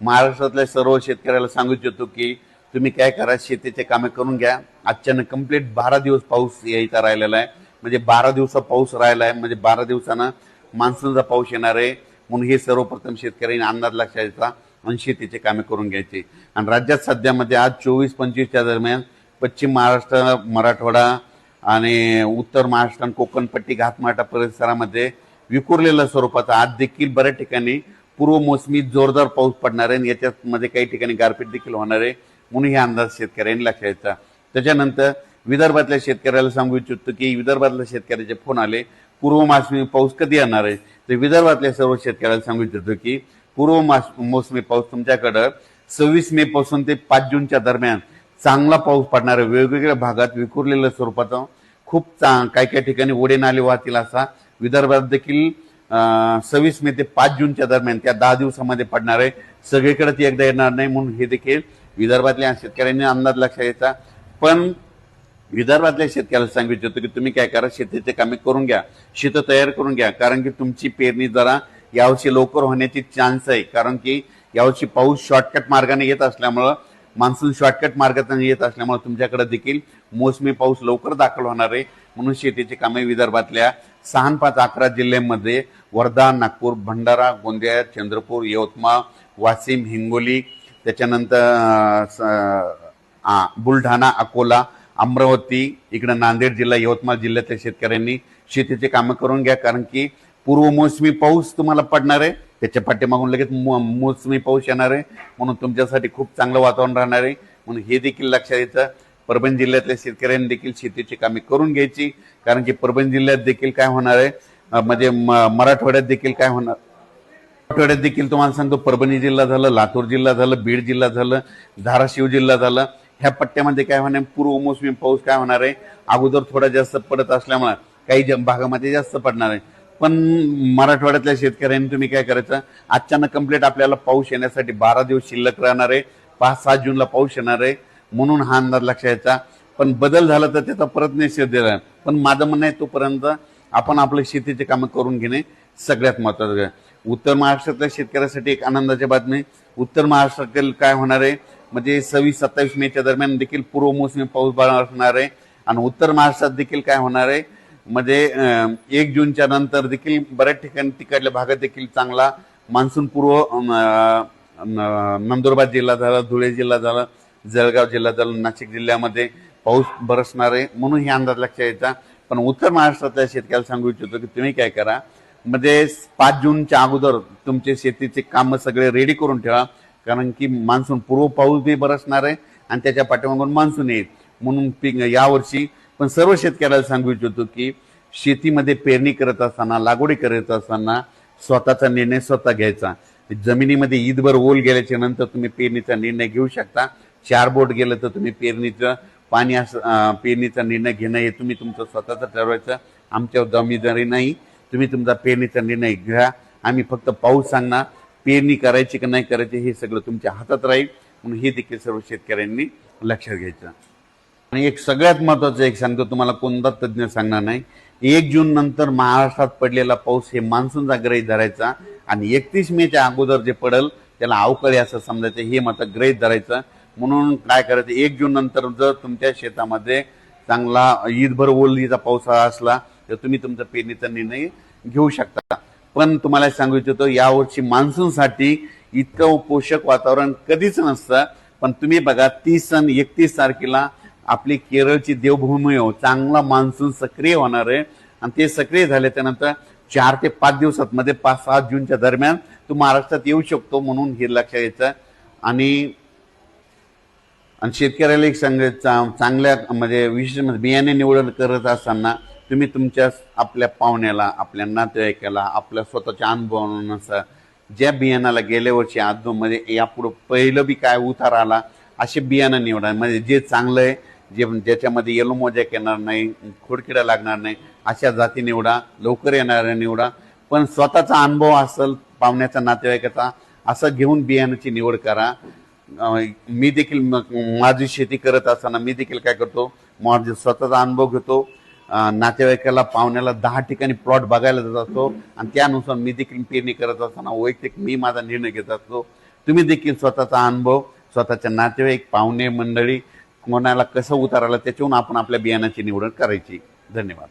महाराष्ट्रातल्या सर्व शेतकऱ्याला सांगू इच्छितो की तुम्ही काय करा, शेतीचे कामे करून घ्या. अचानक कंप्लीट 12 दिवस पाऊस यायचा राहिलेला आहे, म्हणजे 12 दिवसा पाऊस राहिला आहे, म्हणजे 12 दिवसानं मान्सूनचा पाऊस येणार आहे. म्हणून हे सर्वप्रथम शेतकऱ्यांनी अंदाज लक्षात घ्यायचा आणि शेतीचे कामे करून घ्यायचे. आणि राज्यात सध्यामध्ये आज 24-25च्या दरम्यान पश्चिम महाराष्ट्र, मराठवाडा आणि उत्तर महाराष्ट्र आणि कोकणपट्टी घाटमाटा परिसरामध्ये विखुरलेल्या स्वरूपाचा आज देखील बऱ्याच ठिकाणी पूर्व मोसमी जोरदार पाऊस पडणार आहे. याच्यामध्ये काही ठिकाणी गारपीट देखील होणार आहे, म्हणून हे अंदाज शेतकऱ्यांनी लक्षात घ्यायचा. त्याच्यानंतर विदर्भातल्या शेतकऱ्याला सांगू इच्छितो की विदर्भातल्या शेतकऱ्याचे फोन आले, पूर्व मोसमी पाऊस कधी येणार आहे. तर विदर्भातल्या सर्व शेतकऱ्याला सांगू इच्छितो की पूर्व मोसमी पाऊस तुमच्याकडं 26 मे पासून ते 5 जूनच्या दरम्यान चांगला पाऊस पडणार आहे. वेगवेगळ्या भागात विखुरलेल्या स्वरूपाचा खूप काही काही ठिकाणी ओढे नाले वाहतील असा विदर्भात देखील 26 मे ते 5 जूनच्या दरम्यान त्या 10 दिवसामध्ये पडणार आहे. सगळीकडे ती एकदा येणार नाही, म्हणून हे देखील विदर्भातल्या शेतकऱ्यांनी अंदाज लक्षात घ्यायचा. पण विदर्भातल्या शेतकऱ्याला सांगू इच्छितो की तुम्ही काय करा, शेतीचे कामे करून घ्या, शेत तयार करून घ्या, कारण की तुमची पेरणी जरा यावर्षी लवकर होण्याची चान्स आहे. कारण की यावर्षी पाऊस शॉर्टकट मार्गाने येत असल्यामुळं, मान्सून शॉर्टकट मार्गाने येत असल्यामुळे तुमच्याकडे देखील मोसमी पाऊस लवकर दाखल होणार आहे. म्हणून शेतीची कामे विदर्भातल्या 6, 5, 11 जिल्ह्यांमध्ये वर्धा, नागपूर, भंडारा, गोंदिया, चंद्रपूर, यवतमाळ, वाशिम, हिंगोली, त्याच्यानंतर बुलढाणा, अकोला, अमरावती, इकडे नांदेड जिल्हा, यवतमाळ जिल्ह्यातल्या शेतकऱ्यांनी शेतीचे कामं करून घ्या. कारण की पूर्व मोसमी पाऊस तुम्हाला पडणार आहे, त्याच्या पाठीमागून लगेच मोसमी पाऊस येणार आहे, म्हणून तुमच्यासाठी खूप चांगलं वातावरण राहणार आहे. म्हणून हे देखील लक्षात घ्यायचं. परभणी जिल्ह्यातल्या शेतकऱ्यांनी देखील शेतीची कामे करून घ्यायची, कारण की परभणी जिल्ह्यात देखील काय होणार आहे, म्हणजे मराठवाड्यात देखील काय होणार, मराठवाड्यात देखील तुम्हाला सांगतो, परभणी जिल्हा झालं, लातूर जिल्हा झालं, बीड जिल्हा झालं, धाराशिव जिल्हा झालं, ह्या पट्ट्यामध्ये काय होणार, पूर्व मोसमी पाऊस काय होणार आहे, अगोदर थोडा जास्त पडत असल्यामुळे काही भागामध्ये जास्त पडणार आहे. पण मराठवाड्यातल्या शेतकऱ्यांनी तुम्ही काय करायचं, अचानक कंप्लीट आपल्याला पाऊस येण्यासाठी 12 दिवस शिल्लक राहणार आहे, 5-7 जूनला पाऊस येणार आहे, म्हणून हा अंदाज लक्षात घ्यायचा. पण बदल झाला तर त्याचा परत निषेध दिला. पण माझं म्हणणं आहे, तोपर्यंत आपण आपल्या शेतीचे कामं करून घेणे सगळ्यात महत्वाचं आहे. उत्तर महाराष्ट्रातल्या शेतकऱ्यासाठी एक आनंदाची बातमी, उत्तर महाराष्ट्रातील काय होणार आहे, म्हणजे 26-27 मेच्या दरम्यान देखील पूर्व मोसमी पाऊस बरसणार आहे. आणि उत्तर महाराष्ट्रात देखील काय होणार आहे, म्हणजे 1 जूनच्या नंतर देखील बऱ्याच ठिकाणी तिकडल्या भागात देखील चांगला मान्सून पूर्व, नंदुरबार जिल्हा झाला, धुळे जिल्हा झाला, जळगाव जिल्हा झाला, नाशिक जिल्ह्यामध्ये पाऊस बरसणार आहे. म्हणून हे अंदाज लक्षात यायचा. पण उत्तर महाराष्ट्रातल्या शेतकऱ्याला सांगू इच्छितो की तुम्ही काय करा, म्हणजे 5 जूनच्या अगोदर तुमचे शेतीचे कामं सगळे रेडी करून ठेवा, कारण की मान्सून पूर्व पाऊस बी बरसणार आहे आणि त्याच्या पाठीमागून मान्सून येईल. म्हणून पीक यावर्षी पण सर्व शेतकऱ्याला सांगू इच्छितो की शेतीमध्ये पेरणी करत असताना, लागवडी करत असताना स्वतःचा निर्णय स्वतः घ्यायचा. जमिनीमध्ये ईदभर ओल गेल्याच्या नंतर तुम्ही पेरणीचा निर्णय घेऊ शकता. 4 बोट गेलं तर तुम्ही पेरणीचं पाणी पेरणीचा निर्णय घेणं हे तुम्ही तुमचं स्वतःचं ठरवायचं, आमच्यावर जबाबदारी नाही. तुम्ही तुमचा पेरणीचा निर्णय घ्या, आम्ही फक्त पाऊस सांगणार, पेरणी करायची की नाही करायची हे सगळं तुमच्या हातात राहील. म्हणून हे देखील सर्व शेतकऱ्यांनी लक्षात घ्यायचं. आणि एक सगळ्यात महत्वाचं एक सांगतो तुम्हाला, कोणता तज्ज्ञ सांगणार नाही, 1 जून नंतर महाराष्ट्रात पडलेला पाऊस हे मान्सूनचा गृहीत धरायचा आणि 31 मेच्या अगोदर जे पडेल त्याला अवकाळी असं समजायचं, हे मात्र गृहीत धरायचं. म्हणून काय करायचं, 1 जून नंतर जर तुमच्या शेतामध्ये चांगला ईदभर ओलीचा पावसाळा असला तर तुम्ही तुमचा पेरणीचा निर्णय घेऊ शकता. पण तुम्हाला सांगू इच्छितो, यावर्षी मान्सूनसाठी इतकं पोषक वातावरण कधीच नसतं. पण तुम्ही बघा, 30 आणि 31 तारखेला आपली केरळची देवभूमी हो, चांगला मान्सून सक्रिय होणार आहे. आणि ते सक्रिय झाले त्यानंतर 4 ते 5 दिवसात मध्ये 5-7 जूनच्या दरम्यान तो महाराष्ट्रात येऊ शकतो. म्हणून हे लक्षात घ्यायचं. आणि शेतकऱ्याला एक सांगायचं, चांगल्या म्हणजे विशेष बियाणे निवड करत असताना तुम्ही तुमच्या आपल्या पाहुण्याला, आपल्या नातेवाईकाला, आपल्या स्वतःच्या अनुभवानुसार ज्या बियाणाला गेल्या वर्षी आजमध्ये यापुढे पहिलं बी काय उतार आला असे बियाणं निवडा. म्हणजे जे चांगलं आहे, ज्याच्यामध्ये येलो मोजॅक येणार नाही, खोडकिडा लागणार नाही, अशा जाती निवडा, लवकर येणाऱ्या निवडा. पण स्वतःचा अनुभव असेल, पाहुण्याचा, नातेवाईकाचा, असं घेऊन बियाणाची निवड करा. मी देखील माझी शेती करत असताना मी देखील काय करतो, माझा स्वतःचा अनुभव घेतो, नातेवाईकाला, पाहुण्याला 10 ठिकाणी प्लॉट बघायला जात असतो आणि त्यानुसार मी देखील पेरणी करत असताना वैयक्तिक मी माझा निर्णय घेत असतो. तुम्ही देखील स्वतःचा अनुभव, स्वतःच्या नातेवाईक, पाहुणे मंडळी कोणाला कसं उतारायला त्याच्यावरून आपण आपल्या बियाणाची निवड करायची. धन्यवाद.